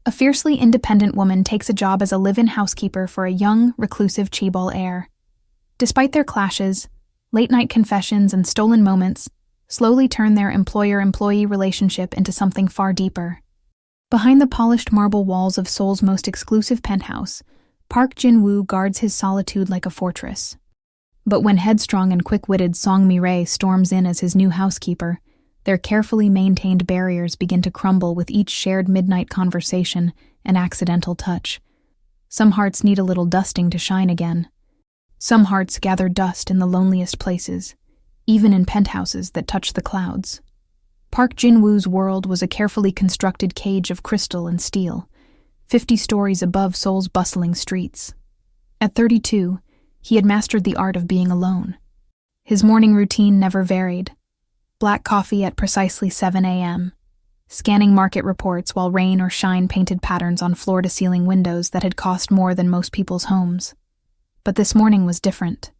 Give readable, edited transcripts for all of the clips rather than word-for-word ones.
A fiercely independent woman takes a job as a live-in housekeeper for a young, reclusive chaebol heir. Despite their clashes, late-night confessions and stolen moments slowly turn their employer-employee relationship into something far deeper. Behind the polished marble walls of Seoul's most exclusive penthouse, Park Jin-woo guards his solitude like a fortress. But when headstrong and quick-witted Song Mi-rae storms in as his new housekeeper, their carefully maintained barriers begin to crumble with each shared midnight conversation and accidental touch. Some hearts need a little dusting to shine again. Some hearts gather dust in the loneliest places, even in penthouses that touch the clouds. Park Jin-woo's world was a carefully constructed cage of crystal and steel, 50 stories above Seoul's bustling streets. At 32, he had mastered the art of being alone. His morning routine never varied. Black coffee at precisely 7 a.m., scanning market reports while rain or shine painted patterns on floor-to-ceiling windows that had cost more than most people's homes. But this morning was different.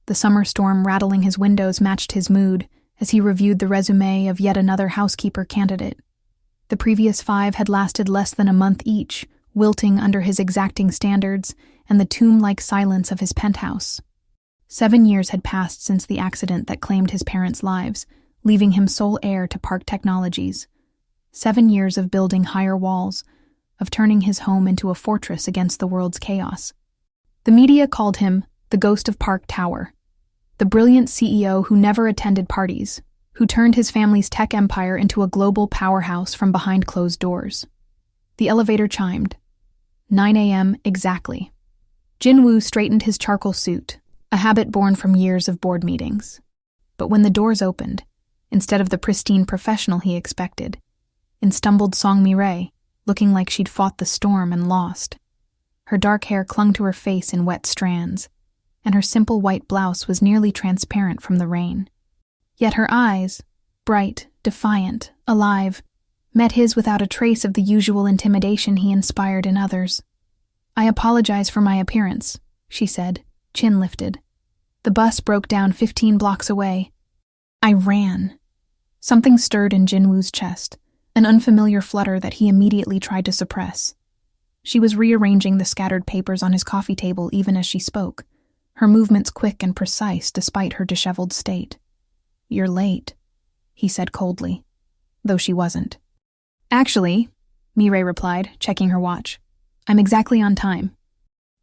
The summer storm rattling his windows matched his mood as he reviewed the resume of yet another housekeeper candidate. The previous 5 had lasted less than a month each, wilting under his exacting standards and the tomb-like silence of his penthouse. 7 years had passed since the accident that claimed his parents' lives, leaving him sole heir to Park Technologies. 7 years of building higher walls, of turning his home into a fortress against the world's chaos. The media called him the Ghost of Park Tower, the brilliant CEO who never attended parties, who turned his family's tech empire into a global powerhouse from behind closed doors. The elevator chimed. 9 a.m. exactly. Jin-woo straightened his charcoal suit, a habit born from years of board meetings. But when the doors opened, instead of the pristine professional he expected, in stumbled Song Mi-rae, looking like she'd fought the storm and lost. Her dark hair clung to her face in wet strands, and her simple white blouse was nearly transparent from the rain. Yet her eyes, bright, defiant, alive, met his without a trace of the usual intimidation he inspired in others. "I apologize for my appearance," she said, chin lifted. "The bus broke down 15 blocks away. I ran." Something stirred in Jin-woo's chest, an unfamiliar flutter that he immediately tried to suppress. She was rearranging the scattered papers on his coffee table even as she spoke, her movements quick and precise despite her disheveled state. "You're late," he said coldly, though she wasn't. "Actually," Mi-rae replied, checking her watch, "I'm exactly on time.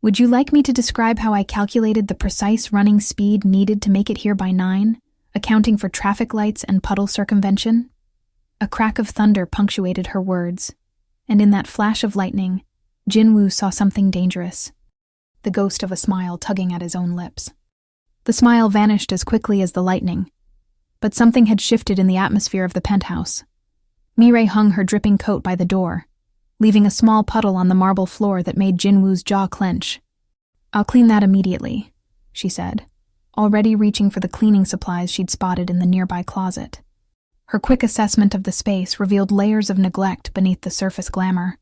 Would you like me to describe how I calculated the precise running speed needed to make it here by 9? Accounting for traffic lights and puddle circumvention?" A crack of thunder punctuated her words, and in that flash of lightning, Jin-woo saw something dangerous, the ghost of a smile tugging at his own lips. The smile vanished as quickly as the lightning, but something had shifted in the atmosphere of the penthouse. Mi-rae hung her dripping coat by the door, leaving a small puddle on the marble floor that made Jin-woo's jaw clench. "I'll clean that immediately," she said, already reaching for the cleaning supplies she'd spotted in the nearby closet. Her quick assessment of the space revealed layers of neglect beneath the surface glamour.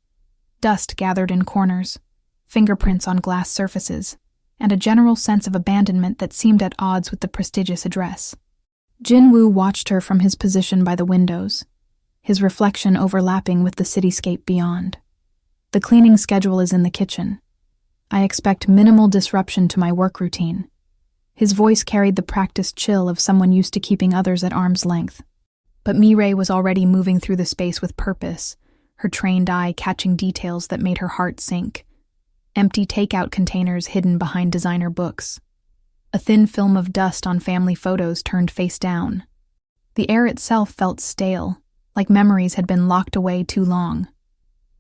Dust gathered in corners, fingerprints on glass surfaces, and a general sense of abandonment that seemed at odds with the prestigious address. Jin-woo watched her from his position by the windows, his reflection overlapping with the cityscape beyond. "The cleaning schedule is in the kitchen. I expect minimal disruption to my work routine." His voice carried the practiced chill of someone used to keeping others at arm's length. But Mi-rae was already moving through the space with purpose, her trained eye catching details that made her heart sink. Empty takeout containers hidden behind designer books. A thin film of dust on family photos turned face down. The air itself felt stale, like memories had been locked away too long.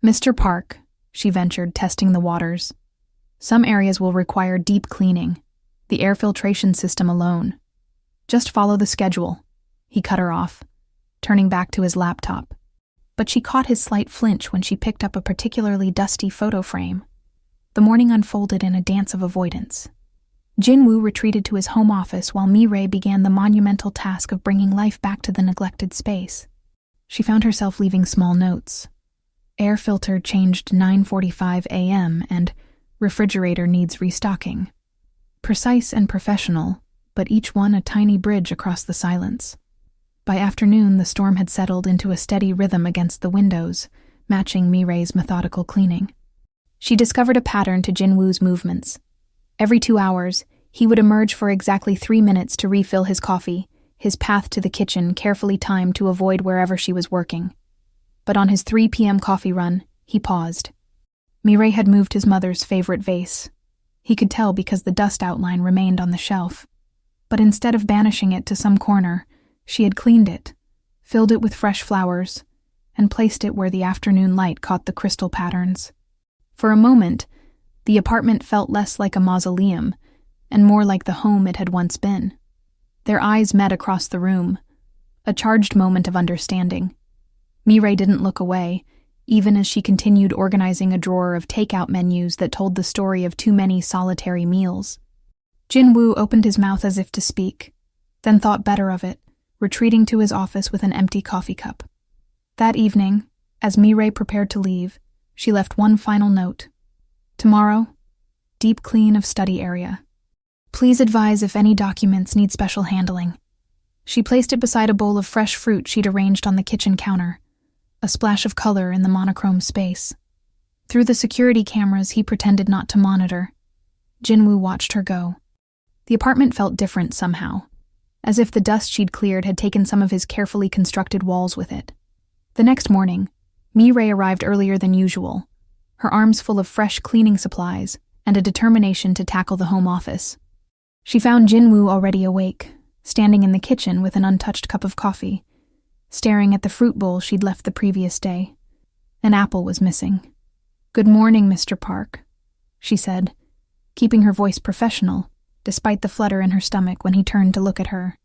"Mr. Park," she ventured, testing the waters. "Some areas will require deep cleaning, the air filtration system alone. Just follow the schedule," he cut her off, turning back to his laptop. But she caught his slight flinch when she picked up a particularly dusty photo frame. The morning unfolded in a dance of avoidance. Jin-woo retreated to his home office while Mi-rae began the monumental task of bringing life back to the neglected space. She found herself leaving small notes. "Air filter changed 9:45 a.m. and refrigerator needs restocking." Precise and professional, but each one a tiny bridge across the silence. By afternoon, the storm had settled into a steady rhythm against the windows, matching Mirei's methodical cleaning. She discovered a pattern to Jinwoo's movements. Every 2 hours, he would emerge for exactly 3 minutes to refill his coffee, his path to the kitchen carefully timed to avoid wherever she was working. But on his 3 p.m. coffee run, he paused. Mirei had moved his mother's favorite vase. He could tell because the dust outline remained on the shelf. But instead of banishing it to some corner, she had cleaned it, filled it with fresh flowers, and placed it where the afternoon light caught the crystal patterns. For a moment, the apartment felt less like a mausoleum and more like the home it had once been. Their eyes met across the room, a charged moment of understanding. Mirei didn't look away, even as she continued organizing a drawer of takeout menus that told the story of too many solitary meals. Jinwoo opened his mouth as if to speak, then thought better of it, retreating to his office with an empty coffee cup. That evening, as Mirei prepared to leave, she left one final note. Tomorrow, deep clean of study area. Please advise if any documents need special handling. She placed it beside a bowl of fresh fruit she'd arranged on the kitchen counter, a splash of color in the monochrome space. Through the security cameras he pretended not to monitor, Jinwoo watched her go. The apartment felt different somehow, as if the dust she'd cleared had taken some of his carefully constructed walls with it. The next morning, Mirei arrived earlier than usual, her arms full of fresh cleaning supplies and a determination to tackle the home office. She found Jinwoo already awake, standing in the kitchen with an untouched cup of coffee, staring at the fruit bowl she'd left the previous day. An apple was missing. "Good morning, Mr. Park," she said, keeping her voice professional, despite the flutter in her stomach when he turned to look at her.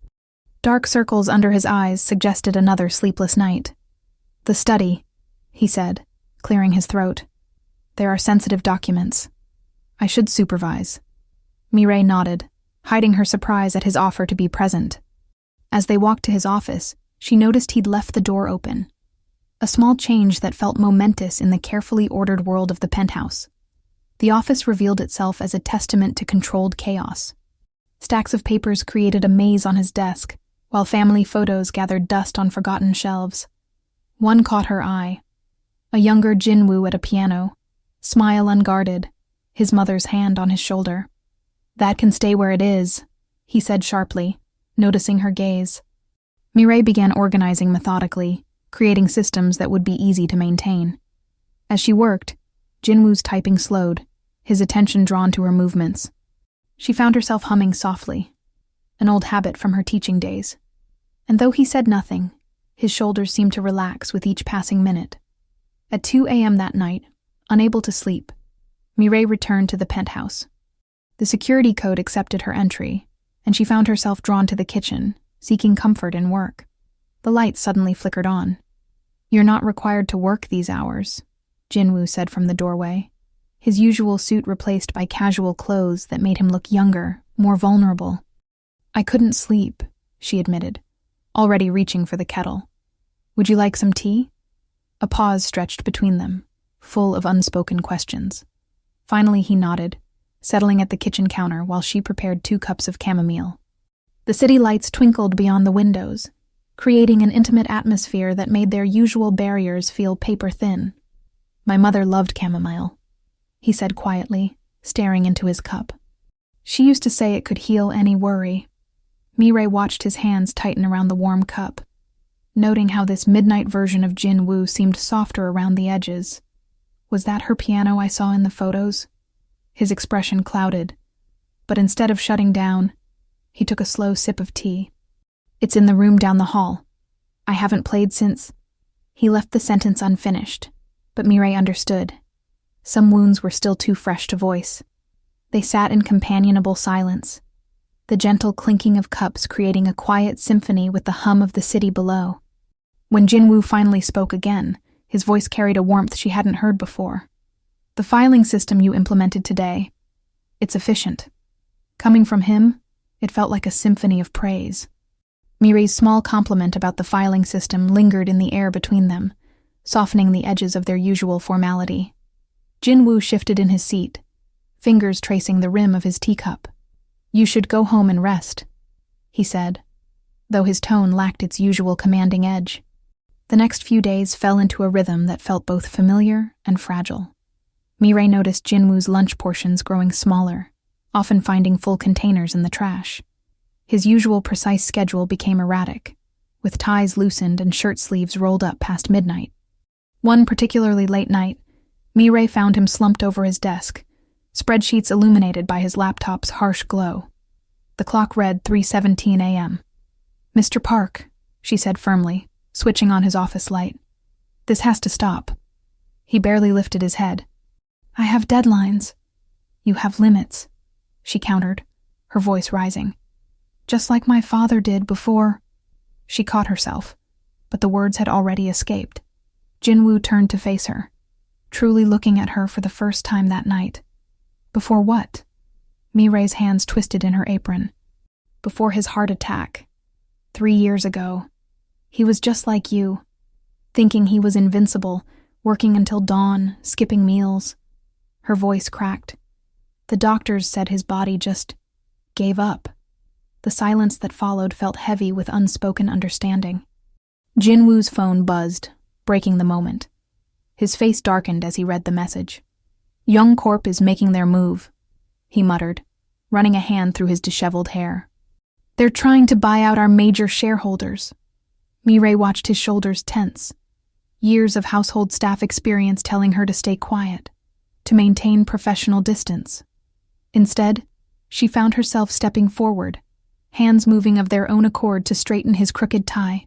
Dark circles under his eyes suggested another sleepless night. "The study," he said, clearing his throat. "There are sensitive documents. I should supervise." Mirei nodded, hiding her surprise at his offer to be present. As they walked to his office, she noticed he'd left the door open. A small change that felt momentous in the carefully ordered world of the penthouse. The office revealed itself as a testament to controlled chaos. Stacks of papers created a maze on his desk, while family photos gathered dust on forgotten shelves. One caught her eye. A younger Jinwoo at a piano, smile unguarded, his mother's hand on his shoulder. "That can stay where it is," he said sharply, noticing her gaze. Mirei began organizing methodically, creating systems that would be easy to maintain. As she worked, Jinwoo's typing slowed, his attention drawn to her movements. She found herself humming softly, an old habit from her teaching days. And though he said nothing, his shoulders seemed to relax with each passing minute. At 2 a.m. that night, unable to sleep, Mirei returned to the penthouse. The security code accepted her entry, and she found herself drawn to the kitchen, seeking comfort in work. The lights suddenly flickered on. "You're not required to work these hours," Jinwoo said from the doorway, his usual suit replaced by casual clothes that made him look younger, more vulnerable. "I couldn't sleep," she admitted, already reaching for the kettle. "Would you like some tea?" A pause stretched between them, full of unspoken questions. Finally he nodded, settling at the kitchen counter while she prepared 2 cups of chamomile. The city lights twinkled beyond the windows, creating an intimate atmosphere that made their usual barriers feel paper-thin. "My mother loved chamomile," he said quietly, staring into his cup. "She used to say it could heal any worry." Mirei watched his hands tighten around the warm cup, noting how this midnight version of Jinwoo seemed softer around the edges. "Was that her piano I saw in the photos?" His expression clouded, but instead of shutting down, he took a slow sip of tea. "It's in the room down the hall. I haven't played since—" He left the sentence unfinished, but Mirei understood. Some wounds were still too fresh to voice. They sat in companionable silence, the gentle clinking of cups creating a quiet symphony with the hum of the city below. When Jinwoo finally spoke again, his voice carried a warmth she hadn't heard before. "The filing system you implemented today, it's efficient." Coming from him, it felt like a symphony of praise. Mirei's small compliment about the filing system lingered in the air between them, softening the edges of their usual formality. Jinwoo shifted in his seat, fingers tracing the rim of his teacup. "You should go home and rest," he said, though his tone lacked its usual commanding edge. The next few days fell into a rhythm that felt both familiar and fragile. Mireille noticed Jinwoo's lunch portions growing smaller, often finding full containers in the trash. His usual precise schedule became erratic, with ties loosened and shirt sleeves rolled up past midnight. One particularly late night, Mireille found him slumped over his desk, spreadsheets illuminated by his laptop's harsh glow. The clock read 3:17 a.m. "Mr. Park," she said firmly, switching on his office light. "This has to stop." He barely lifted his head. "I have deadlines." "You have limits," she countered, her voice rising. "Just like my father did before." She caught herself, but the words had already escaped. Jinwoo turned to face her, truly looking at her for the first time that night. Before what? Mireille's hands twisted in her apron. Before his heart attack. 3 years ago. He was just like you, thinking he was invincible, working until dawn, skipping meals. Her voice cracked. The doctors said his body just gave up. The silence that followed felt heavy with unspoken understanding. Jinwoo's phone buzzed, breaking the moment. His face darkened as he read the message. "Young Corp is making their move," he muttered, running a hand through his disheveled hair. "They're trying to buy out our major shareholders." Mireille watched his shoulders tense. Years of household staff experience telling her to stay quiet, to maintain professional distance. Instead, she found herself stepping forward, hands moving of their own accord to straighten his crooked tie.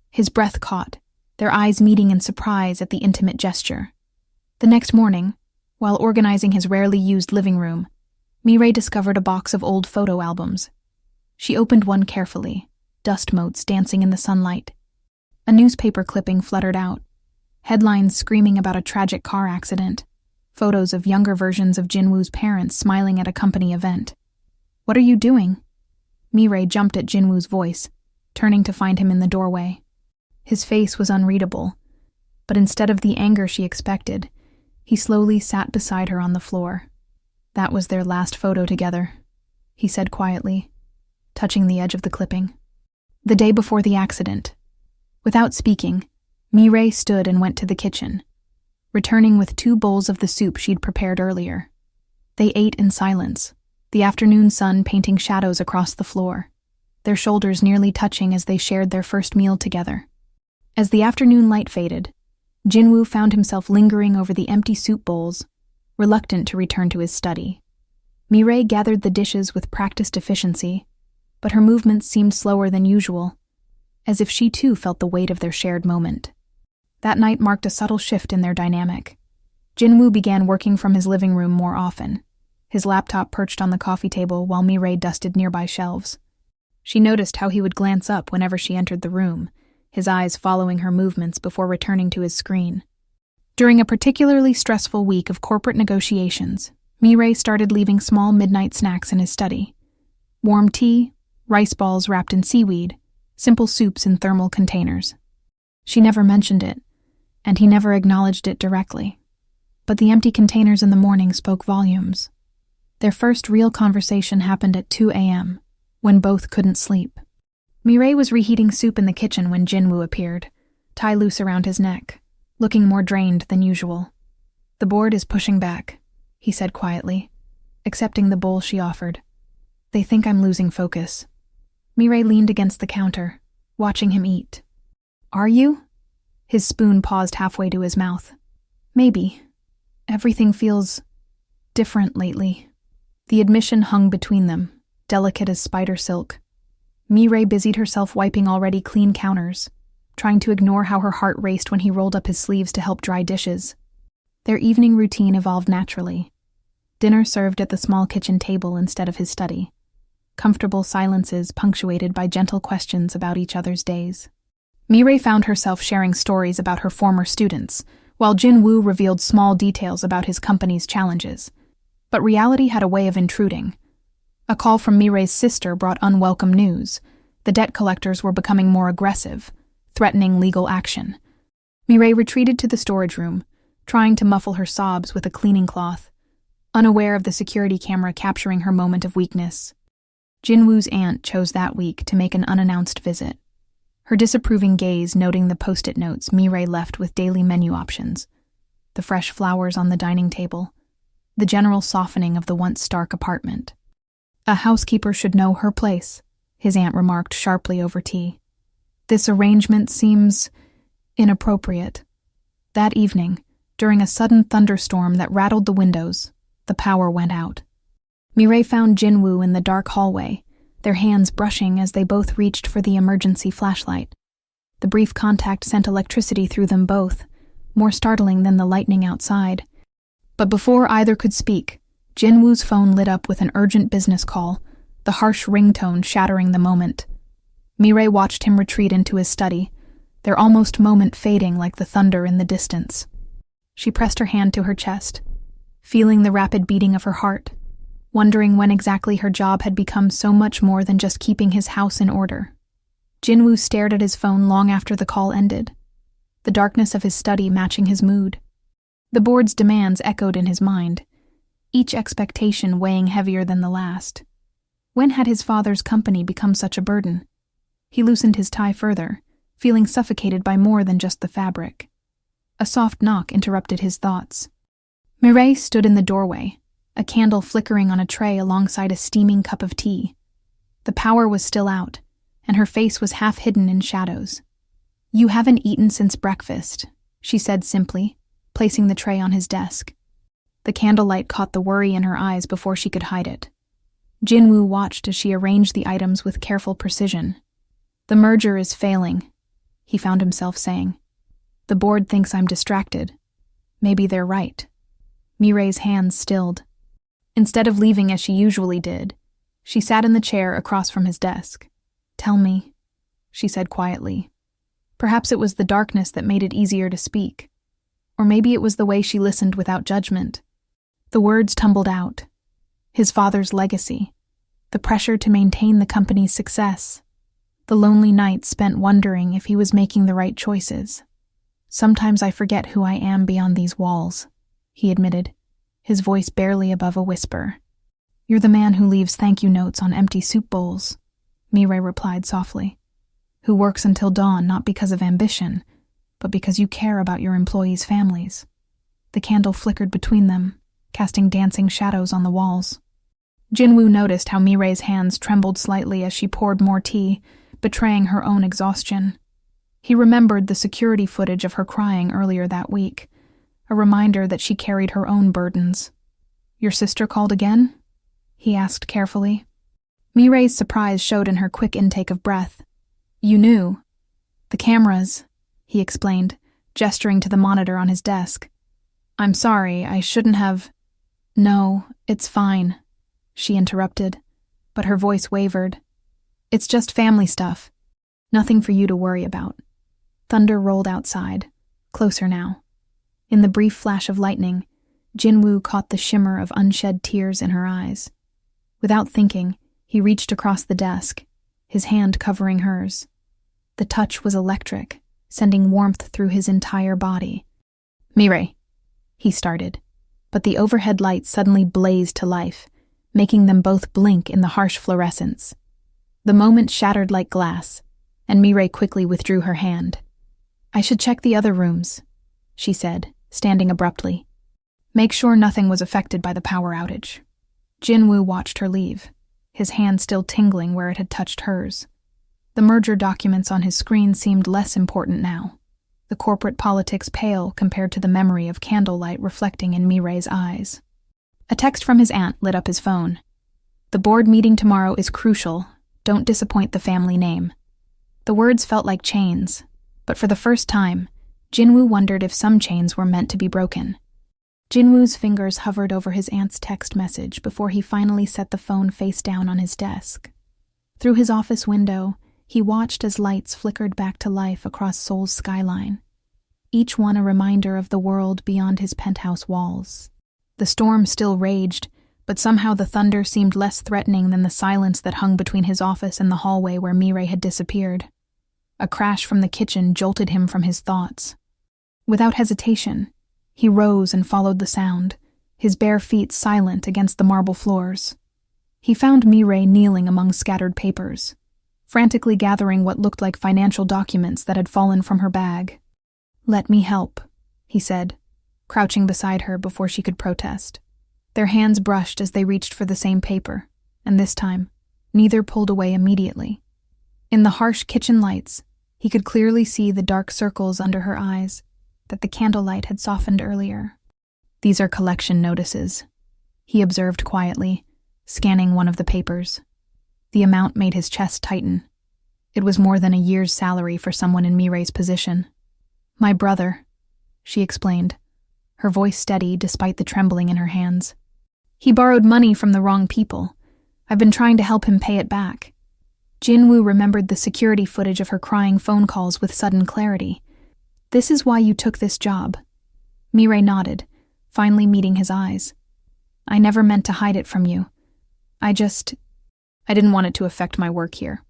His breath caught, their eyes meeting in surprise at the intimate gesture. The next morning, while organizing his rarely used living room, Mireille discovered a box of old photo albums. She opened one carefully, dust motes dancing in the sunlight. A newspaper clipping fluttered out, headlines screaming about a tragic car accident, photos of younger versions of Jinwoo's parents smiling at a company event. "What are you doing?" Mireille jumped at Jinwoo's voice, turning to find him in the doorway. His face was unreadable, but instead of the anger she expected, he slowly sat beside her on the floor. "That was their last photo together," he said quietly, touching the edge of the clipping. "The day before the accident." Without speaking, Mireille stood and went to the kitchen, returning with 2 bowls of the soup she'd prepared earlier. They ate in silence, the afternoon sun painting shadows across the floor, their shoulders nearly touching as they shared their first meal together. As the afternoon light faded, Jinwoo found himself lingering over the empty soup bowls, reluctant to return to his study. Mireille gathered the dishes with practiced efficiency, but her movements seemed slower than usual, as if she too felt the weight of their shared moment. That night marked a subtle shift in their dynamic. Jinwoo began working from his living room more often, his laptop perched on the coffee table while Mireille dusted nearby shelves. She noticed how he would glance up whenever she entered the room, his eyes following her movements before returning to his screen. During a particularly stressful week of corporate negotiations, Mireille started leaving small midnight snacks in his study. Warm tea, rice balls wrapped in seaweed, simple soups in thermal containers. She never mentioned it, and he never acknowledged it directly. But the empty containers in the morning spoke volumes. Their first real conversation happened at 2 a.m., when both couldn't sleep. Mireille was reheating soup in the kitchen when Jinwoo appeared, tie loose around his neck, looking more drained than usual. "The board is pushing back," he said quietly, accepting the bowl she offered. "They think I'm losing focus." Mireille leaned against the counter, watching him eat. "Are you?" His spoon paused halfway to his mouth. "Maybe. Everything feels different lately." The admission hung between them, delicate as spider silk. Mireille busied herself wiping already clean counters, trying to ignore how her heart raced when he rolled up his sleeves to help dry dishes. Their evening routine evolved naturally. Dinner served at the small kitchen table instead of his study. Comfortable silences punctuated by gentle questions about each other's days. Mireille found herself sharing stories about her former students, while Jinwoo revealed small details about his company's challenges. But reality had a way of intruding. A call from Mireille's sister brought unwelcome news. The debt collectors were becoming more aggressive, threatening legal action. Mireille retreated to the storage room, trying to muffle her sobs with a cleaning cloth, unaware of the security camera capturing her moment of weakness. Jinwoo's aunt chose that week to make an unannounced visit. her disapproving gaze noting the post-it notes Mireille left with daily menu options, the fresh flowers on the dining table, the general softening of the once stark apartment. "A housekeeper should know her place," his aunt remarked sharply over tea. "This arrangement seems inappropriate." That evening, during a sudden thunderstorm that rattled the windows, the power went out. Mireille found Jinwoo in the dark hallway, their hands brushing as they both reached for the emergency flashlight. The brief contact sent electricity through them both, more startling than the lightning outside. But before either could speak, Jinwoo's phone lit up with an urgent business call, the harsh ringtone shattering the moment. Mireille watched him retreat into his study, their almost moment fading like the thunder in the distance. She pressed her hand to her chest, feeling the rapid beating of her heart, wondering when exactly her job had become so much more than just keeping his house in order. Jinwoo stared at his phone long after the call ended, the darkness of his study matching his mood. The board's demands echoed in his mind, each expectation weighing heavier than the last. When had his father's company become such a burden? He loosened his tie further, feeling suffocated by more than just the fabric. A soft knock interrupted his thoughts. Mireille stood in the doorway, a candle flickering on a tray alongside a steaming cup of tea. The power was still out, and her face was half hidden in shadows. "You haven't eaten since breakfast," she said simply, placing the tray on his desk. The candlelight caught the worry in her eyes before she could hide it. Jinwoo watched as she arranged the items with careful precision. "The merger is failing," he found himself saying. "The board thinks I'm distracted. Maybe they're right." Mireille's hands stilled. Instead of leaving as she usually did, she sat in the chair across from his desk. "Tell me," she said quietly. Perhaps it was the darkness that made it easier to speak. Or maybe it was the way she listened without judgment. The words tumbled out. His father's legacy. The pressure to maintain the company's success. The lonely nights spent wondering if he was making the right choices. "Sometimes I forget who I am beyond these walls," he admitted, his voice barely above a whisper. "You're the man who leaves thank you notes on empty soup bowls," Mireille replied softly. "Who works until dawn not because of ambition, but because you care about your employees' families." The candle flickered between them, casting dancing shadows on the walls. Jinwoo noticed how Mireille's hands trembled slightly as she poured more tea, betraying her own exhaustion. He remembered the security footage of her crying earlier that week, a reminder that she carried her own burdens. "Your sister called again?" he asked carefully. Mireille's surprise showed in her quick intake of breath. "You knew." "The cameras," he explained, gesturing to the monitor on his desk. "I'm sorry, I shouldn't have—" "No, it's fine," she interrupted, but her voice wavered. "It's just family stuff. Nothing for you to worry about." Thunder rolled outside, closer now. In the brief flash of lightning, Jinwoo caught the shimmer of unshed tears in her eyes. Without thinking, he reached across the desk, his hand covering hers. The touch was electric, sending warmth through his entire body. "Mireille," he started, but the overhead lights suddenly blazed to life, making them both blink in the harsh fluorescence. The moment shattered like glass, and Mireille quickly withdrew her hand. "I should check the other rooms," she said, standing abruptly. "Make sure nothing was affected by the power outage." Jinwoo watched her leave, his hand still tingling where it had touched hers. The merger documents on his screen seemed less important now, the corporate politics pale compared to the memory of candlelight reflecting in Mireille's eyes. A text from his aunt lit up his phone. "The board meeting tomorrow is crucial. Don't disappoint the family name." The words felt like chains, but for the first time, Jinwoo wondered if some chains were meant to be broken. Jinwoo's fingers hovered over his aunt's text message before he finally set the phone face down on his desk. Through his office window, he watched as lights flickered back to life across Seoul's skyline, each one a reminder of the world beyond his penthouse walls. The storm still raged, but somehow the thunder seemed less threatening than the silence that hung between his office and the hallway where Mireille had disappeared. A crash from the kitchen jolted him from his thoughts. Without hesitation, he rose and followed the sound, his bare feet silent against the marble floors. He found Mireille kneeling among scattered papers. frantically gathering what looked like financial documents that had fallen from her bag. "Let me help," he said, crouching beside her before she could protest. Their hands brushed as they reached for the same paper, and this time, neither pulled away immediately. In the harsh kitchen lights, he could clearly see the dark circles under her eyes that the candlelight had softened earlier. "These are collection notices," he observed quietly, scanning one of the papers. The amount made his chest tighten. It was more than a year's salary for someone in Mirei's position. "My brother," she explained, her voice steady despite the trembling in her hands. "He borrowed money from the wrong people. I've been trying to help him pay it back." Jinwoo remembered the security footage of her crying phone calls with sudden clarity. "This is why you took this job." Mirei nodded, finally meeting his eyes. "I never meant to hide it from you. I didn't want it to affect my work here."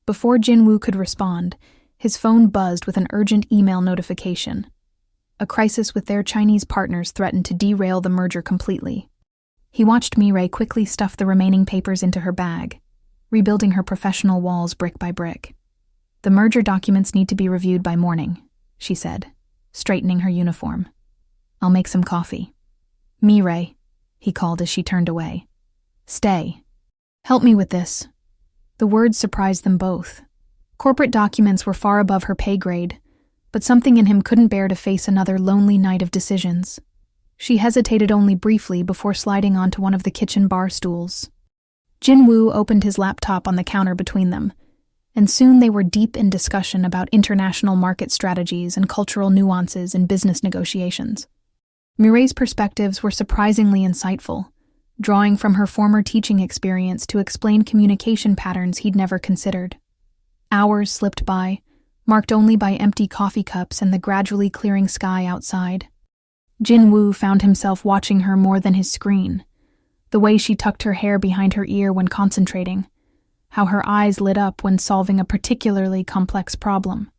Before Jinwoo could respond, his phone buzzed with an urgent email notification. A crisis with their Chinese partners threatened to derail the merger completely. He watched Mirei quickly stuff the remaining papers into her bag, rebuilding her professional walls brick by brick. "The merger documents need to be reviewed by morning," she said, straightening her uniform. "I'll make some coffee." "Mirei," he called as she turned away. "Stay. Help me with this." The words surprised them both. Corporate documents were far above her pay grade, but something in him couldn't bear to face another lonely night of decisions. She hesitated only briefly before sliding onto one of the kitchen bar stools. Jinwoo opened his laptop on the counter between them, and soon they were deep in discussion about international market strategies and cultural nuances in business negotiations. Mirei's perspectives were surprisingly insightful, drawing from her former teaching experience to explain communication patterns he'd never considered. Hours slipped by, marked only by empty coffee cups and the gradually clearing sky outside. Jinwoo found himself watching her more than his screen, the way she tucked her hair behind her ear when concentrating, how her eyes lit up when solving a particularly complex problem.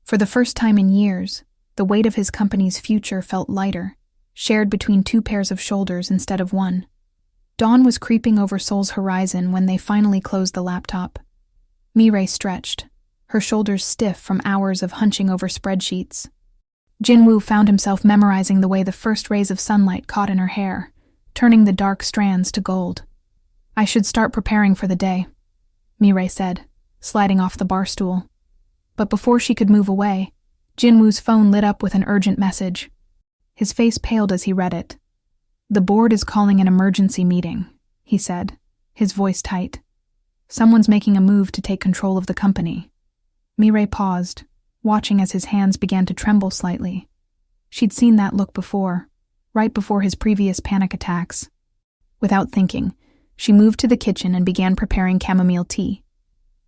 For the first time in years, the weight of his company's future felt lighter, shared between two pairs of shoulders instead of one. Dawn was creeping over Seoul's horizon when they finally closed the laptop. Mirei stretched, her shoulders stiff from hours of hunching over spreadsheets. Jinwoo found himself memorizing the way the first rays of sunlight caught in her hair, turning the dark strands to gold. "I should start preparing for the day," Mirei said, sliding off the bar stool. But before she could move away, Jinwoo's phone lit up with an urgent message. His face paled as he read it. "The board is calling an emergency meeting," he said, his voice tight. "Someone's making a move to take control of the company." Mirei paused, watching as his hands began to tremble slightly. She'd seen that look before, right before his previous panic attacks. Without thinking, she moved to the kitchen and began preparing chamomile tea.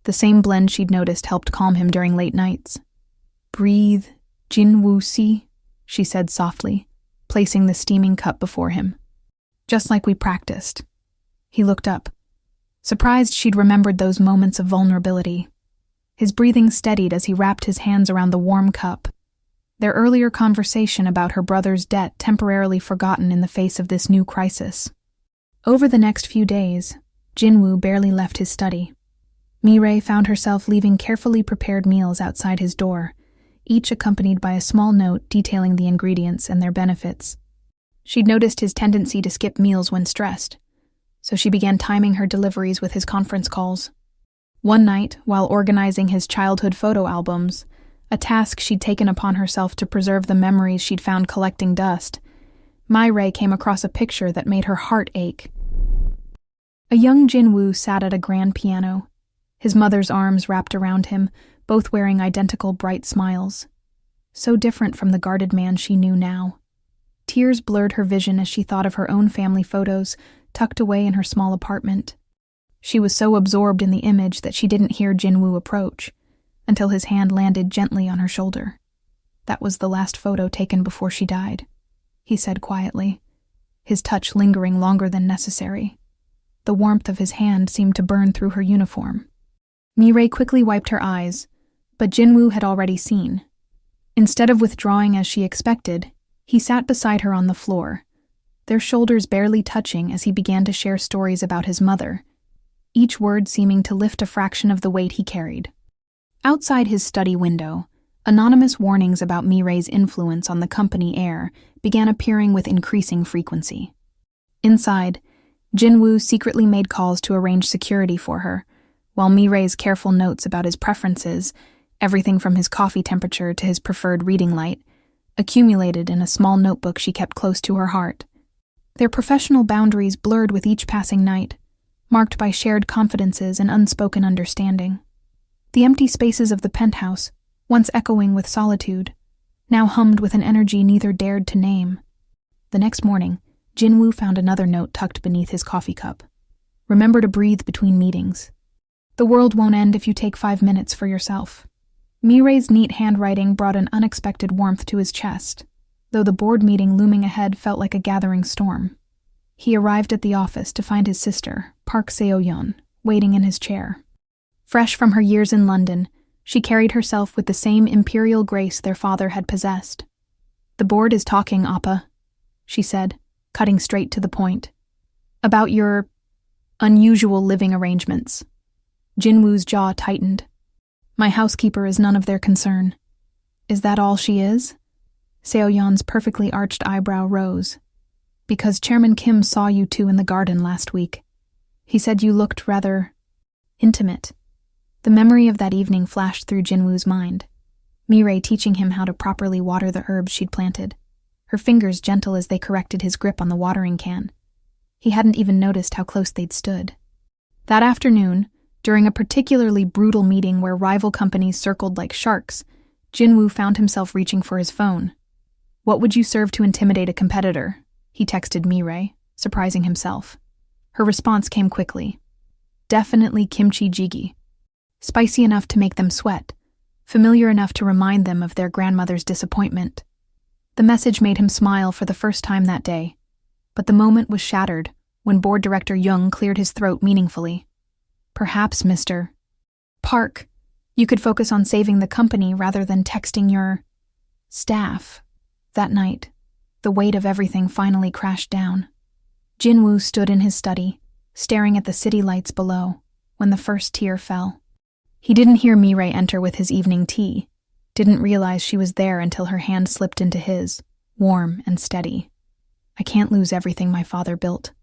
The same blend she'd noticed helped calm him during late nights. "Breathe, Jinwoo-si," she said softly, placing the steaming cup before him. "Just like we practiced." He looked up, surprised she'd remembered those moments of vulnerability. His breathing steadied as he wrapped his hands around the warm cup, their earlier conversation about her brother's debt temporarily forgotten in the face of this new crisis. Over the next few days, Jinwoo barely left his study. Mirei found herself leaving carefully prepared meals outside his door, each accompanied by a small note detailing the ingredients and their benefits. She'd noticed his tendency to skip meals when stressed, so she began timing her deliveries with his conference calls. One night, while organizing his childhood photo albums, a task she'd taken upon herself to preserve the memories she'd found collecting dust, Mirei came across a picture that made her heart ache. A young Jinwoo sat at a grand piano, his mother's arms wrapped around him, both wearing identical bright smiles. So different from the guarded man she knew now. Tears blurred her vision as she thought of her own family photos tucked away in her small apartment. She was so absorbed in the image that she didn't hear Jinwoo approach, until his hand landed gently on her shoulder. "That was the last photo taken before she died," he said quietly, his touch lingering longer than necessary. The warmth of his hand seemed to burn through her uniform. Mirei quickly wiped her eyes, but Jinwoo had already seen. Instead of withdrawing as she expected, he sat beside her on the floor, their shoulders barely touching as he began to share stories about his mother, each word seeming to lift a fraction of the weight he carried. Outside his study window, anonymous warnings about Mirei's influence on the company air began appearing with increasing frequency. Inside, Jinwoo secretly made calls to arrange security for her, while Mirei's careful notes about his preferences, everything from his coffee temperature to his preferred reading light, accumulated in a small notebook she kept close to her heart. Their professional boundaries blurred with each passing night, marked by shared confidences and unspoken understanding. The empty spaces of the penthouse, once echoing with solitude, now hummed with an energy neither dared to name. The next morning, Jinwoo found another note tucked beneath his coffee cup. Remember to breathe between meetings. The world won't end if you take 5 minutes for yourself. Mirei's neat handwriting brought an unexpected warmth to his chest, though the board meeting looming ahead felt like a gathering storm. He arrived at the office to find his sister, Park Seo-yeon, waiting in his chair. Fresh from her years in London, she carried herself with the same imperial grace their father had possessed. "The board is talking, Appa," she said, cutting straight to the point. "About your unusual living arrangements." Jinwoo's jaw tightened. "My housekeeper is none of their concern." "Is that all she is?" Seo-yeon's perfectly arched eyebrow rose. "Because Chairman Kim saw you two in the garden last week. He said you looked rather intimate." The memory of that evening flashed through Jinwoo's mind. Mirei teaching him how to properly water the herbs she'd planted, her fingers gentle as they corrected his grip on the watering can. He hadn't even noticed how close they'd stood. That afternoon, during a particularly brutal meeting where rival companies circled like sharks, Jinwoo found himself reaching for his phone. "What would you serve to intimidate a competitor?" he texted Mirei, surprising himself. Her response came quickly. "Definitely kimchi jjigae. Spicy enough to make them sweat, familiar enough to remind them of their grandmother's disappointment." The message made him smile for the first time that day, but the moment was shattered when board director Jung cleared his throat meaningfully. "Perhaps, Mr. Park, you could focus on saving the company rather than texting your staff." That night, the weight of everything finally crashed down. Jinwoo stood in his study, staring at the city lights below, when the first tear fell. He didn't hear Mirei enter with his evening tea, didn't realize she was there until her hand slipped into his, warm and steady. "I can't lose everything my father built,"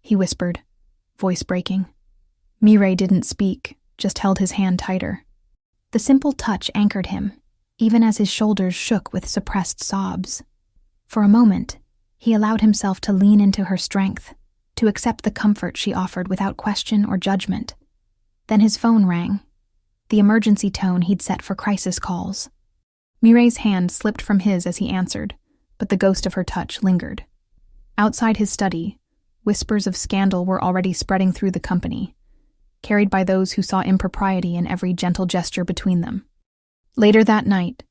he whispered, voice breaking. Mirei didn't speak, just held his hand tighter. The simple touch anchored him, even as his shoulders shook with suppressed sobs. For a moment, he allowed himself to lean into her strength, to accept the comfort she offered without question or judgment. Then his phone rang, the emergency tone he'd set for crisis calls. Mirei's hand slipped from his as he answered, but the ghost of her touch lingered. Outside his study, whispers of scandal were already spreading through the company, carried by those who saw impropriety in every gentle gesture between them. Later that night,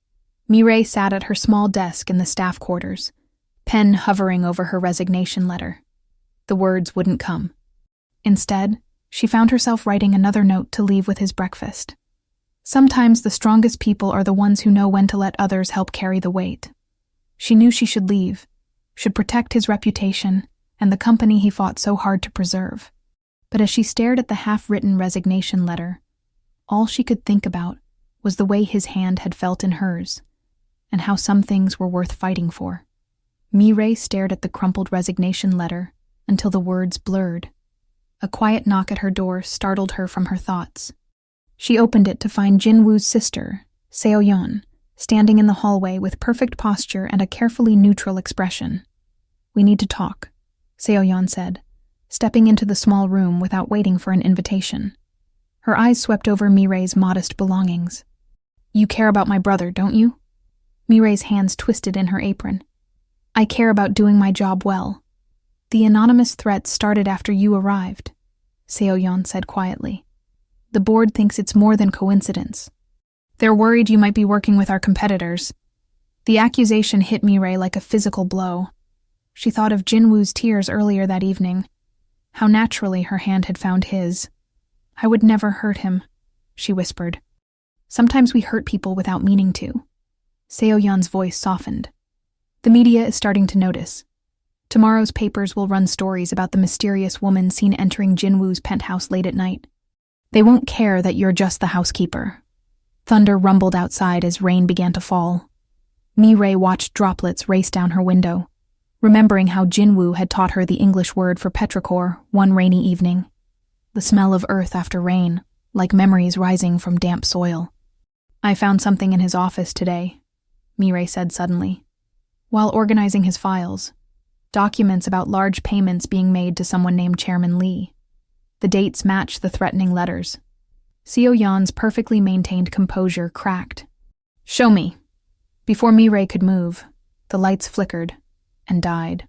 Mirei sat at her small desk in the staff quarters, pen hovering over her resignation letter. The words wouldn't come. Instead, she found herself writing another note to leave with his breakfast. Sometimes the strongest people are the ones who know when to let others help carry the weight. She knew she should leave, should protect his reputation and the company he fought so hard to preserve. But as she stared at the half-written resignation letter, all she could think about was the way his hand had felt in hers, and how some things were worth fighting for. Mirei stared at the crumpled resignation letter until the words blurred. A quiet knock at her door startled her from her thoughts. She opened it to find Jinwoo's sister, Seo-yeon, standing in the hallway with perfect posture and a carefully neutral expression. "We need to talk," Seo-yeon said, stepping into the small room without waiting for an invitation. Her eyes swept over Mirei's modest belongings. "You care about my brother, don't you?" Mirei's hands twisted in her apron. "I care about doing my job well. The anonymous threat started after you arrived," Seo-yeon said quietly. "The board thinks it's more than coincidence. They're worried you might be working with our competitors." The accusation hit Mirei like a physical blow. She thought of Jinwoo's tears earlier that evening, how naturally her hand had found his. "I would never hurt him," she whispered. "Sometimes we hurt people without meaning to." Seo-yeon's voice softened. "The media is starting to notice. Tomorrow's papers will run stories about the mysterious woman seen entering Jinwoo's penthouse late at night. They won't care that you're just the housekeeper. Thunder rumbled outside as rain began to fall. Mireille watched droplets race down her window, remembering how Jinwoo had taught her the English word for petrichor one rainy evening. The smell of earth after rain, like memories rising from damp soil. I found something in his office today, Mireille said suddenly. While organizing his files, documents about large payments being made to someone named Chairman Lee. The dates matched the threatening letters. Seo Yan's perfectly maintained composure cracked. Show me. Before Mireille could move, the lights flickered and died.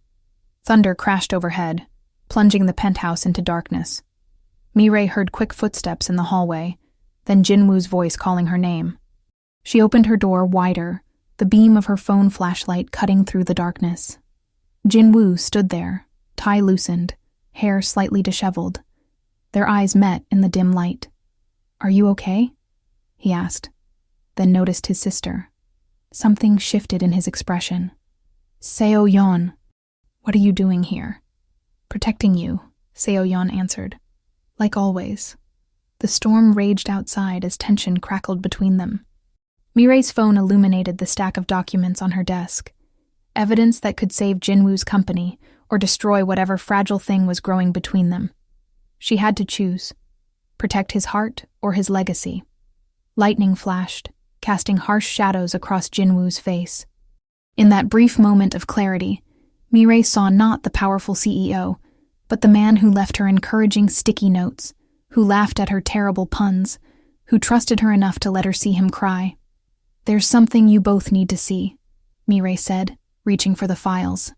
Thunder crashed overhead, plunging the penthouse into darkness. Mireille heard quick footsteps in the hallway, then Jinwoo's voice calling her name. She opened her door wider, the beam of her phone flashlight cutting through the darkness. Jinwoo stood there, tie loosened, hair slightly disheveled. Their eyes met in the dim light. Are you okay? He asked, then noticed his sister. Something shifted in his expression. Seo Yan, what are you doing here? Protecting you, Seo Yan answered. Like always. The storm raged outside as tension crackled between them. Mireille's phone illuminated the stack of documents on her desk, evidence that could save Jinwoo's company or destroy whatever fragile thing was growing between them. She had to choose, protect his heart or his legacy. Lightning flashed, casting harsh shadows across Jinwoo's face. In that brief moment of clarity, Mireille saw not the powerful CEO, but the man who left her encouraging sticky notes, who laughed at her terrible puns, who trusted her enough to let her see him cry. There's something you both need to see, Mireille said, reaching for the files.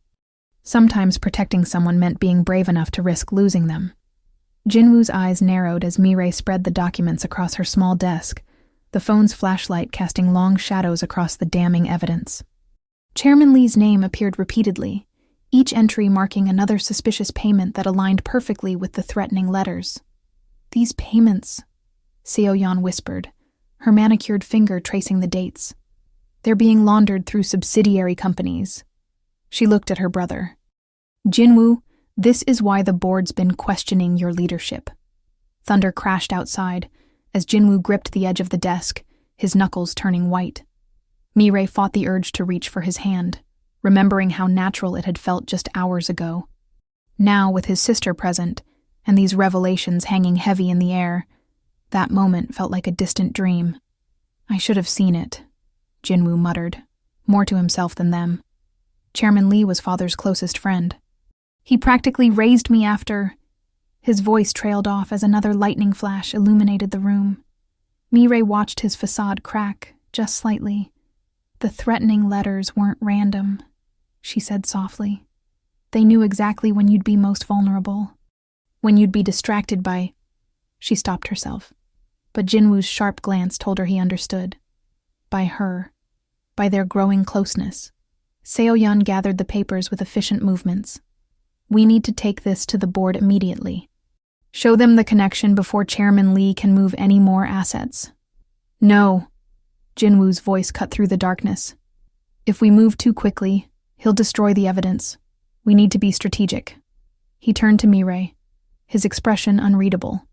Sometimes protecting someone meant being brave enough to risk losing them. Jinwoo's eyes narrowed as Mireille spread the documents across her small desk, the phone's flashlight casting long shadows across the damning evidence. Chairman Lee's name appeared repeatedly, each entry marking another suspicious payment that aligned perfectly with the threatening letters. These payments, Seo Yan whispered, her manicured finger tracing the dates. They're being laundered through subsidiary companies. She looked at her brother. Jinwoo, this is why the board's been questioning your leadership. Thunder crashed outside as Jinwoo gripped the edge of the desk, his knuckles turning white. Mireille fought the urge to reach for his hand, remembering how natural it had felt just hours ago. Now, with his sister present, and these revelations hanging heavy in the air, that moment felt like a distant dream. I should have seen it, Jinwoo muttered, more to himself than them. Chairman Lee was father's closest friend. He practically raised me after... His voice trailed off as another lightning flash illuminated the room. Mireille watched his facade crack, just slightly. The threatening letters weren't random, she said softly. They knew exactly when you'd be most vulnerable. When you'd be distracted by... She stopped herself. But Jinwoo's sharp glance told her he understood. By her. By their growing closeness. Seo Yan gathered the papers with efficient movements. We need to take this to the board immediately. Show them the connection before Chairman Lee can move any more assets. No. Jinwoo's voice cut through the darkness. If we move too quickly, he'll destroy the evidence. We need to be strategic. He turned to Mireille, his expression unreadable.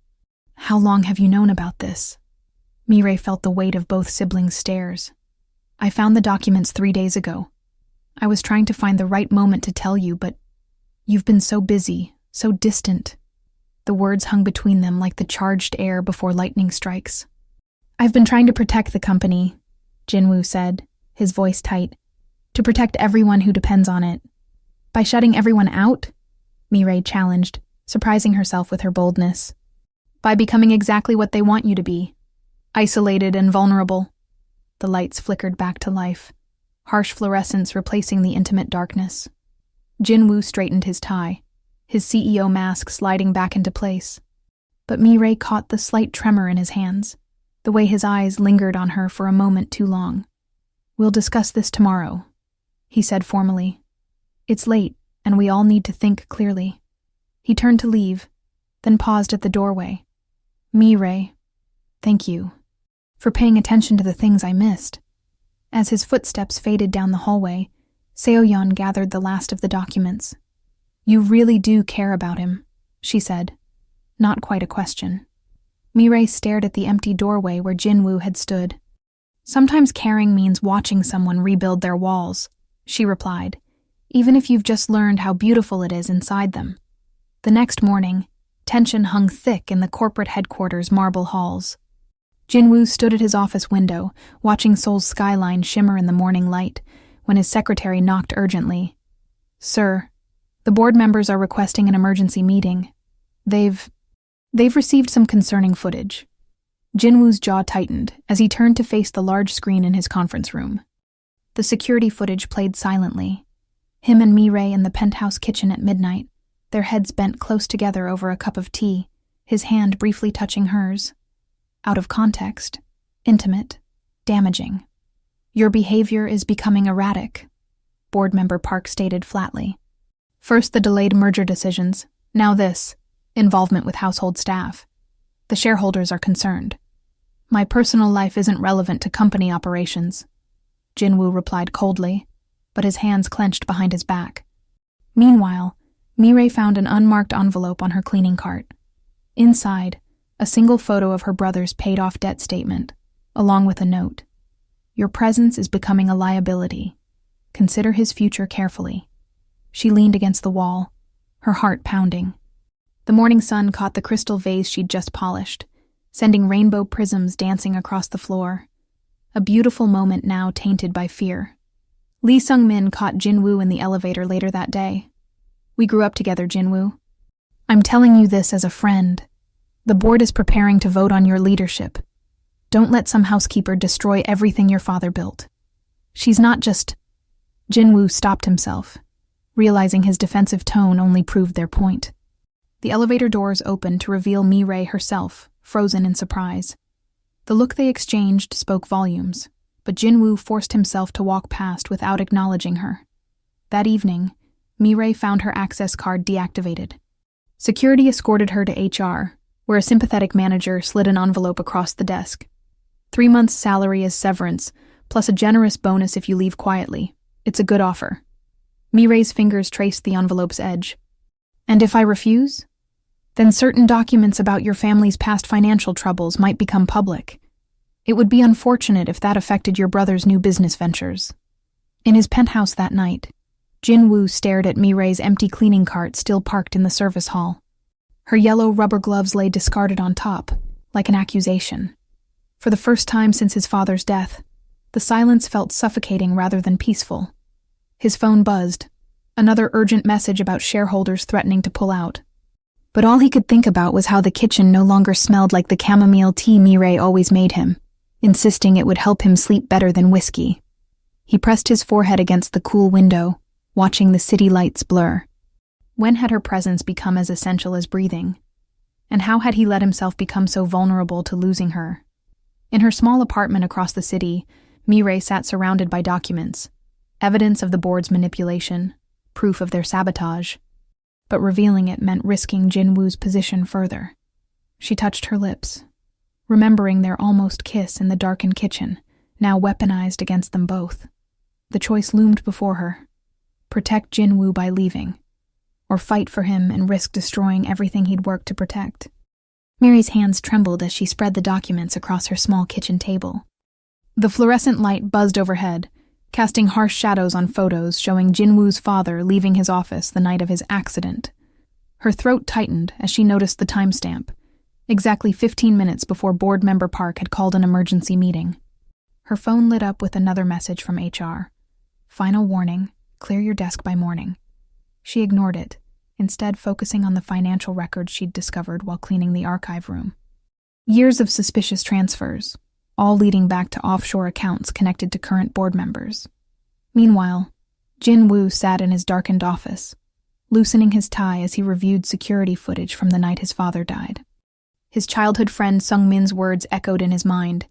How long have you known about this? Mireille felt the weight of both siblings' stares. I found the documents 3 days ago. I was trying to find the right moment to tell you, but you've been so busy, so distant. The words hung between them like the charged air before lightning strikes. I've been trying to protect the company, Jinwoo said, his voice tight. To protect everyone who depends on it. By shutting everyone out? Mireille challenged, surprising herself with her boldness. By becoming exactly what they want you to be. Isolated and vulnerable. The lights flickered back to life, harsh fluorescence replacing the intimate darkness. Jinwoo straightened his tie, his CEO mask sliding back into place. But Mireille caught the slight tremor in his hands, the way his eyes lingered on her for a moment too long. We'll discuss this tomorrow, he said formally. It's late, and we all need to think clearly. He turned to leave, then paused at the doorway. Mireille, thank you for paying attention to the things I missed. As his footsteps faded down the hallway, Seo Yan gathered the last of the documents, You really do care about him, she said. Not quite a question. Mireille stared at the empty doorway where Jinwoo had stood. Sometimes caring means watching someone rebuild their walls, she replied, even if you've just learned how beautiful it is inside them. The next morning, tension hung thick in the corporate headquarters' marble halls. Jinwoo stood at his office window, watching Seoul's skyline shimmer in the morning light, when his secretary knocked urgently. Sir, the board members are requesting an emergency meeting. They've received some concerning footage. Jinwoo's jaw tightened as he turned to face the large screen in his conference room. The security footage played silently. Him and Mireille in the penthouse kitchen at midnight, their heads bent close together over a cup of tea, his hand briefly touching hers. Out of context, intimate, damaging. Your behavior is becoming erratic, Board Member Park stated flatly. First the delayed merger decisions, now this, involvement with household staff. The shareholders are concerned. My personal life isn't relevant to company operations, Jinwoo replied coldly, but his hands clenched behind his back. Meanwhile, Mireille found an unmarked envelope on her cleaning cart. Inside, a single photo of her brother's paid-off debt statement, along with a note. Your presence is becoming a liability. Consider his future carefully. She leaned against the wall, her heart pounding. The morning sun caught the crystal vase she'd just polished, sending rainbow prisms dancing across the floor. A beautiful moment now tainted by fear. Lee Sung-min caught Jinwoo in the elevator later that day. We grew up together, Jinwoo. I'm telling you this as a friend. The board is preparing to vote on your leadership. Don't let some housekeeper destroy everything your father built. She's not just... Jinwoo stopped himself, realizing his defensive tone only proved their point. The elevator doors opened to reveal Mireille herself, frozen in surprise. The look they exchanged spoke volumes, but Jinwoo forced himself to walk past without acknowledging her. That evening, Mireille found her access card deactivated. Security escorted her to HR, where a sympathetic manager slid an envelope across the desk. 3 months' salary as severance, plus a generous bonus if you leave quietly. It's a good offer. Mireille's fingers traced the envelope's edge. And if I refuse? Then certain documents about your family's past financial troubles might become public. It would be unfortunate if that affected your brother's new business ventures. In his penthouse that night, Jinwoo stared at Mireille's empty cleaning cart still parked in the service hall. Her yellow rubber gloves lay discarded on top, like an accusation. For the first time since his father's death, the silence felt suffocating rather than peaceful. His phone buzzed, another urgent message about shareholders threatening to pull out. But all he could think about was how the kitchen no longer smelled like the chamomile tea Mireille always made him, insisting it would help him sleep better than whiskey. He pressed his forehead against the cool window, watching the city lights blur. When had her presence become as essential as breathing? And how had he let himself become so vulnerable to losing her? In her small apartment across the city, Mireille sat surrounded by documents, evidence of the board's manipulation, proof of their sabotage. But revealing it meant risking Jinwoo's position further. She touched her lips, remembering their almost kiss in the darkened kitchen, now weaponized against them both. The choice loomed before her. Protect Jinwoo by leaving, or fight for him and risk destroying everything he'd worked to protect. Mary's hands trembled as she spread the documents across her small kitchen table. The fluorescent light buzzed overhead, casting harsh shadows on photos showing Jinwoo's father leaving his office the night of his accident. Her throat tightened as she noticed the timestamp, exactly 15 minutes before Board Member Park had called an emergency meeting. Her phone lit up with another message from HR. Final warning, clear your desk by morning. She ignored it, instead focusing on the financial records she'd discovered while cleaning the archive room. Years of suspicious transfers, all leading back to offshore accounts connected to current board members. Meanwhile, Jinwoo sat in his darkened office, loosening his tie as he reviewed security footage from the night his father died. His childhood friend Sung-min's words echoed in his mind.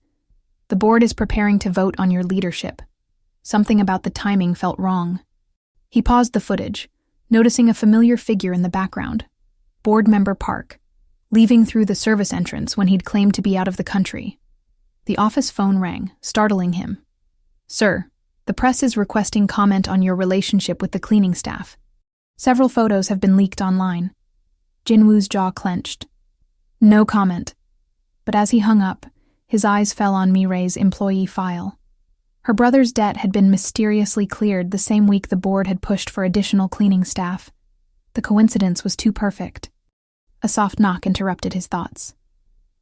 The board is preparing to vote on your leadership. Something about the timing felt wrong. He paused the footage, noticing a familiar figure in the background, Board Member Park, leaving through the service entrance when he'd claimed to be out of the country. The office phone rang, startling him. Sir, the press is requesting comment on your relationship with the cleaning staff. Several photos have been leaked online. Jinwoo's jaw clenched. No comment. But as he hung up, his eyes fell on Mirai's employee file. Her brother's debt had been mysteriously cleared the same week the board had pushed for additional cleaning staff. The coincidence was too perfect. A soft knock interrupted his thoughts.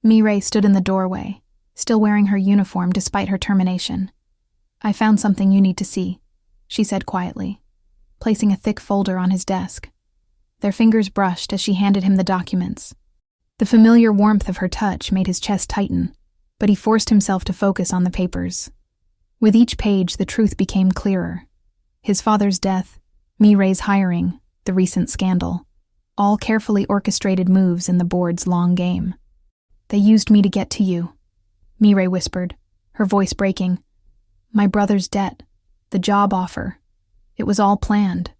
Mirai stood in the doorway, still wearing her uniform despite her termination. "I found something you need to see," she said quietly, placing a thick folder on his desk. Their fingers brushed as she handed him the documents. The familiar warmth of her touch made his chest tighten, but he forced himself to focus on the papers. With each page, the truth became clearer. His father's death, Mirai's hiring, the recent scandal, all carefully orchestrated moves in the board's long game. "They used me to get to you," Mirai whispered, her voice breaking. "My brother's debt, the job offer. It was all planned."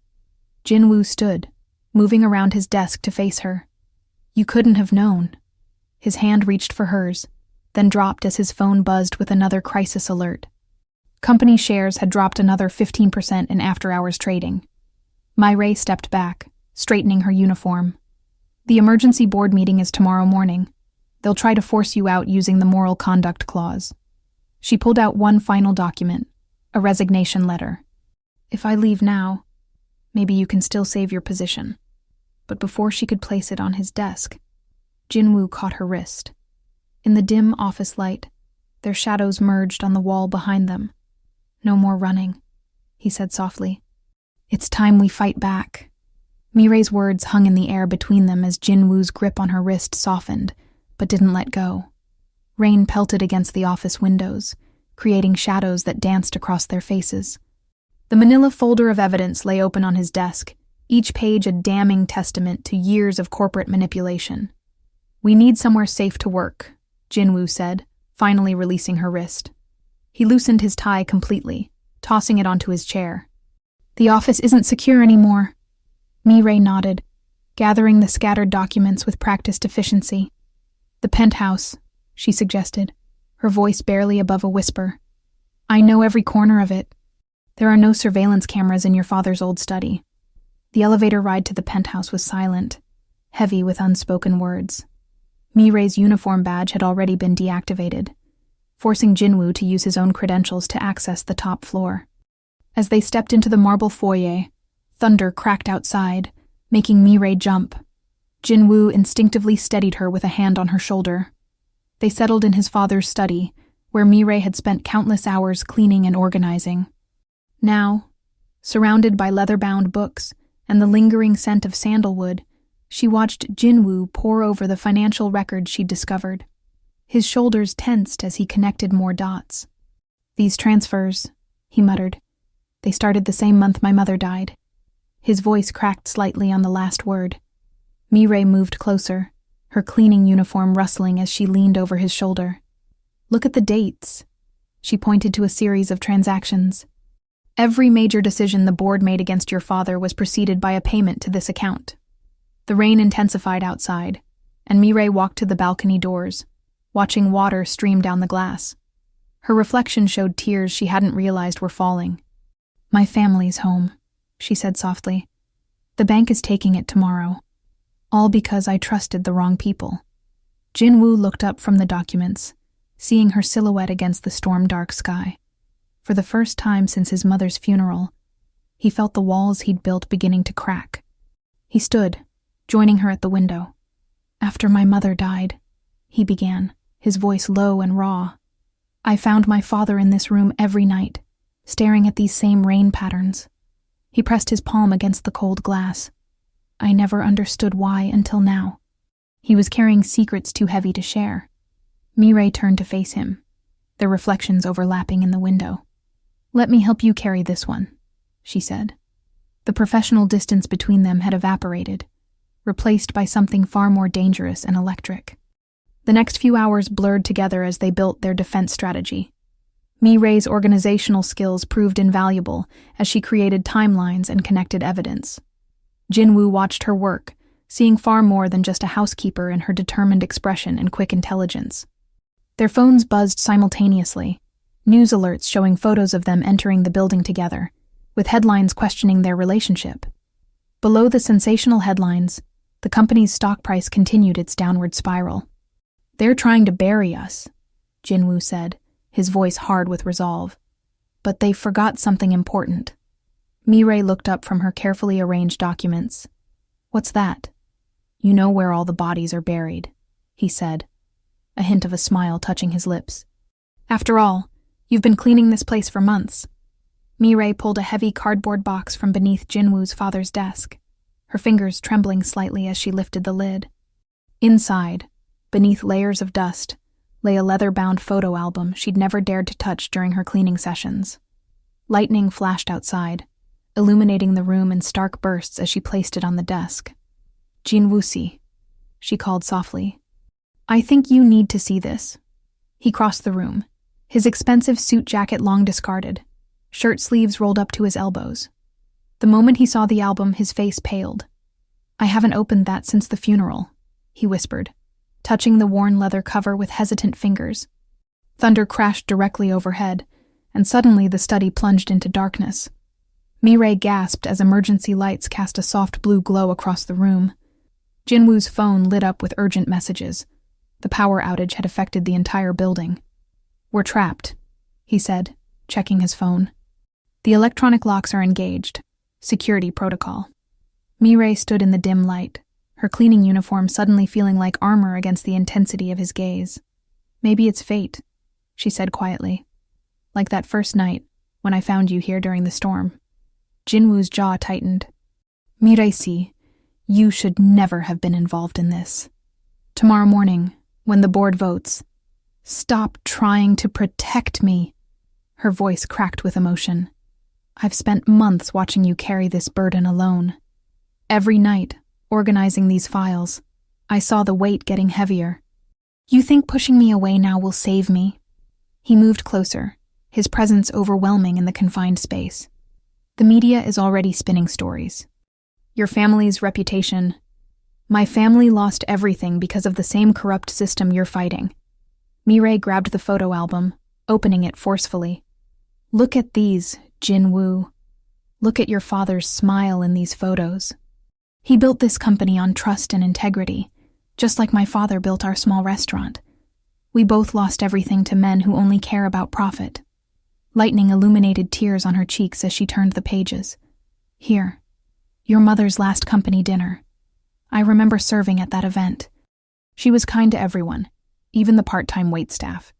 Jinwoo stood, moving around his desk to face her. "You couldn't have known." His hand reached for hers, then dropped as his phone buzzed with another crisis alert. Company shares had dropped another 15% in after-hours trading. Mirai stepped back, straightening her uniform. "The emergency board meeting is tomorrow morning. They'll try to force you out using the moral conduct clause." She pulled out one final document, a resignation letter. "If I leave now, maybe you can still save your position." But before she could place it on his desk, Jinwoo caught her wrist. In the dim office light, their shadows merged on the wall behind them. "No more running," he said softly. "It's time we fight back." Mirai's words hung in the air between them as Jinwoo's grip on her wrist softened, but didn't let go. Rain pelted against the office windows, creating shadows that danced across their faces. The manila folder of evidence lay open on his desk, each page a damning testament to years of corporate manipulation. "We need somewhere safe to work," Jinwoo said, finally releasing her wrist. He loosened his tie completely, tossing it onto his chair. "The office isn't secure anymore." Mirai nodded, gathering the scattered documents with practiced efficiency. "The penthouse," she suggested, her voice barely above a whisper. "I know every corner of it. There are no surveillance cameras in your father's old study." The elevator ride to the penthouse was silent, heavy with unspoken words. Mirai's uniform badge had already been deactivated, forcing Jinwoo to use his own credentials to access the top floor. As they stepped into the marble foyer, thunder cracked outside, making Mirai jump. Jinwoo instinctively steadied her with a hand on her shoulder. They settled in his father's study, where Mirai had spent countless hours cleaning and organizing. Now, surrounded by leather-bound books and the lingering scent of sandalwood, she watched Jinwoo pore over the financial records she'd discovered. His shoulders tensed as he connected more dots. "These transfers," he muttered. "They started the same month my mother died." His voice cracked slightly on the last word. Mirai moved closer, her cleaning uniform rustling as she leaned over his shoulder. "Look at the dates." She pointed to a series of transactions. "Every major decision the board made against your father was preceded by a payment to this account." The rain intensified outside, and Mirai walked to the balcony doors, watching water stream down the glass. Her reflection showed tears she hadn't realized were falling. "My family's home," she said softly. "The bank is taking it tomorrow. All because I trusted the wrong people." Jinwoo looked up from the documents, seeing her silhouette against the storm-dark sky. For the first time since his mother's funeral, he felt the walls he'd built beginning to crack. He stood, joining her at the window. "After my mother died," he began, his voice low and raw, "I found my father in this room every night, staring at these same rain patterns." He pressed his palm against the cold glass. "I never understood why until now." He was carrying secrets too heavy to share. Mirai turned to face him, their reflections overlapping in the window. "Let me help you carry this one," she said. The professional distance between them had evaporated, replaced by something far more dangerous and electric. The next few hours blurred together as they built their defense strategy. Mirai's organizational skills proved invaluable as she created timelines and connected evidence. Jinwoo watched her work, seeing far more than just a housekeeper in her determined expression and quick intelligence. Their phones buzzed simultaneously, news alerts showing photos of them entering the building together, with headlines questioning their relationship. Below the sensational headlines, the company's stock price continued its downward spiral. "They're trying to bury us," Jinwoo said, his voice hard with resolve. "But they forgot something important." Mireille looked up from her carefully arranged documents. "What's that?" "You know where all the bodies are buried," he said, a hint of a smile touching his lips. "After all, you've been cleaning this place for months." Mireille pulled a heavy cardboard box from beneath Jinwoo's father's desk, her fingers trembling slightly as she lifted the lid. Inside, beneath layers of dust, lay a leather-bound photo album she'd never dared to touch during her cleaning sessions. Lightning flashed outside, illuminating the room in stark bursts as she placed it on the desk. "Jinwoo-si," she called softly. "I think you need to see this." He crossed the room, his expensive suit jacket long discarded, shirt sleeves rolled up to his elbows. The moment he saw the album, his face paled. "I haven't opened that since the funeral," he whispered, touching the worn leather cover with hesitant fingers. Thunder crashed directly overhead, and suddenly the study plunged into darkness. Mireille gasped as emergency lights cast a soft blue glow across the room. Jinwoo's phone lit up with urgent messages. The power outage had affected the entire building. "We're trapped," he said, checking his phone. "The electronic locks are engaged. Security protocol." Mireille stood in the dim light, her cleaning uniform suddenly feeling like armor against the intensity of his gaze. "Maybe it's fate," she said quietly. "Like that first night, when I found you here during the storm." Jinwoo's jaw tightened. "Mireille, you should never have been involved in this. Tomorrow morning, when the board votes, stop trying to protect me." Her voice cracked with emotion. "I've spent months watching you carry this burden alone. Every night, organizing these files, I saw the weight getting heavier. You think pushing me away now will save me?" He moved closer, his presence overwhelming in the confined space. "The media is already spinning stories. Your family's reputation. My family lost everything because of the same corrupt system you're fighting." Mireille grabbed the photo album, opening it forcefully. "Look at these, Jinwoo. Look at your father's smile in these photos. He built this company on trust and integrity, just like my father built our small restaurant. We both lost everything to men who only care about profit." Lightning illuminated tears on her cheeks as she turned the pages. "Here, your mother's last company dinner. I remember serving at that event. She was kind to everyone, even the part-time waitstaff.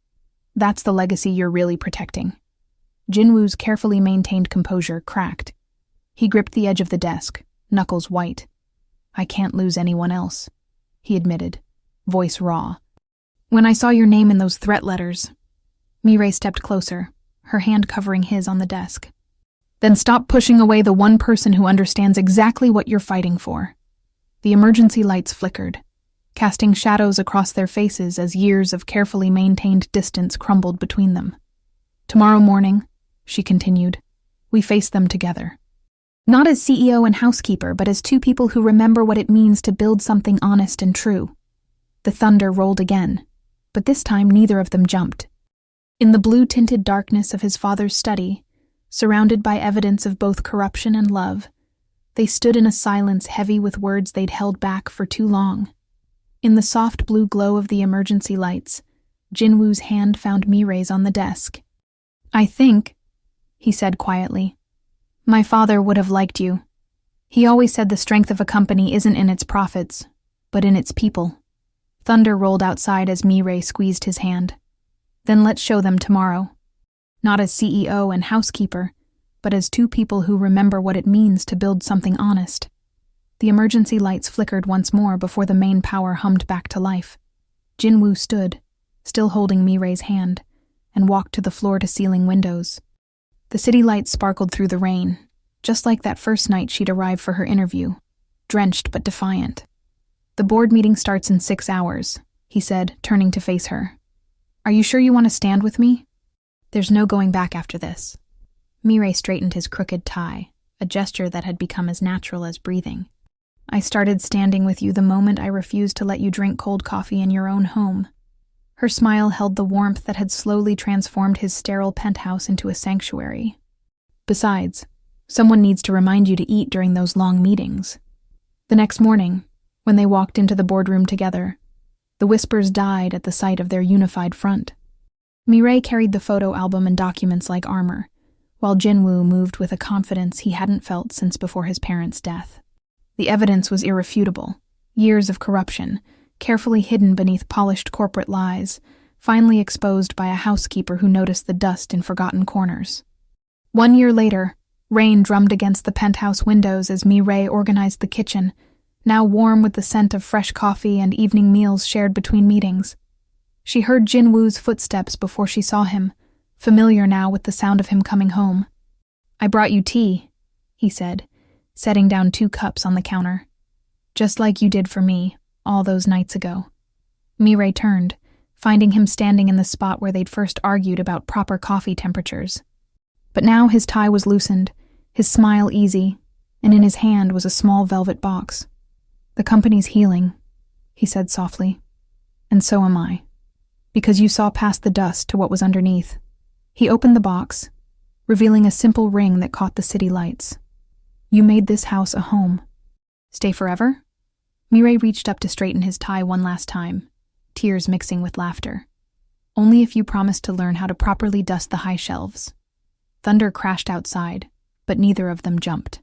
That's the legacy you're really protecting." Jinwoo's carefully maintained composure cracked. He gripped the edge of the desk, knuckles white. "I can't lose anyone else," he admitted, voice raw. "When I saw your name in those threat letters..." Mireille stepped closer, her hand covering his on the desk. "Then stop pushing away the one person who understands exactly what you're fighting for." The emergency lights flickered, casting shadows across their faces as years of carefully maintained distance crumbled between them. "Tomorrow morning," she continued, "we face them together. Not as CEO and housekeeper, but as two people who remember what it means to build something honest and true." The thunder rolled again, but this time neither of them jumped. In the blue-tinted darkness of his father's study, surrounded by evidence of both corruption and love, they stood in a silence heavy with words they'd held back for too long. In the soft blue glow of the emergency lights, Jinwoo's hand found Mireille's on the desk. "I think," he said quietly, "my father would have liked you. He always said the strength of a company isn't in its profits, but in its people." Thunder rolled outside as Mireille squeezed his hand. "Then let's show them tomorrow. Not as CEO and housekeeper, but as two people who remember what it means to build something honest." The emergency lights flickered once more before the main power hummed back to life. Jinwoo stood, still holding Mireille's hand, and walked to the floor-to-ceiling windows. The city lights sparkled through the rain, just like that first night she'd arrived for her interview, drenched but defiant. "The board meeting starts in 6 hours, he said, turning to face her. "Are you sure you want to stand with me? There's no going back after this." Mireille straightened his crooked tie, a gesture that had become as natural as breathing. "I started standing with you the moment I refused to let you drink cold coffee in your own home." Her smile held the warmth that had slowly transformed his sterile penthouse into a sanctuary. "Besides," Someone needs to remind you to eat during those long meetings. The next morning, when they walked into the boardroom together, the whispers died at the sight of their unified front. Mireille carried the photo album and documents like armor, while Jinwoo moved with a confidence he hadn't felt since before his parents' death. The evidence was irrefutable. Years of corruption, carefully hidden beneath polished corporate lies, finally exposed by a housekeeper who noticed the dust in forgotten corners. 1 year later, rain drummed against the penthouse windows as Mireille organized the kitchen, now warm with the scent of fresh coffee and evening meals shared between meetings. She heard Jinwoo's footsteps before she saw him, familiar now with the sound of him coming home. "I brought you tea," he said, setting down 2 cups on the counter. "Just like you did for me, all those nights ago." Mireille turned, finding him standing in the spot where they'd first argued about proper coffee temperatures. But now his tie was loosened, his smile easy, and in his hand was a small velvet box. "The company's healing," he said softly. "And so am I. Because you saw past the dust to what was underneath." He opened the box, revealing a simple ring that caught the city lights. "You made this house a home. Stay forever?" Mireille reached up to straighten his tie one last time, tears mixing with laughter. "Only if you promise to learn how to properly dust the high shelves." Thunder crashed outside, but neither of them jumped.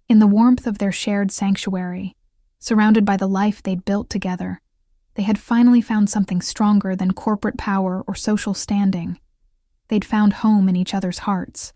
In the warmth of their shared sanctuary, surrounded by the life they'd built together, they had finally found something stronger than corporate power or social standing. They'd found home in each other's hearts.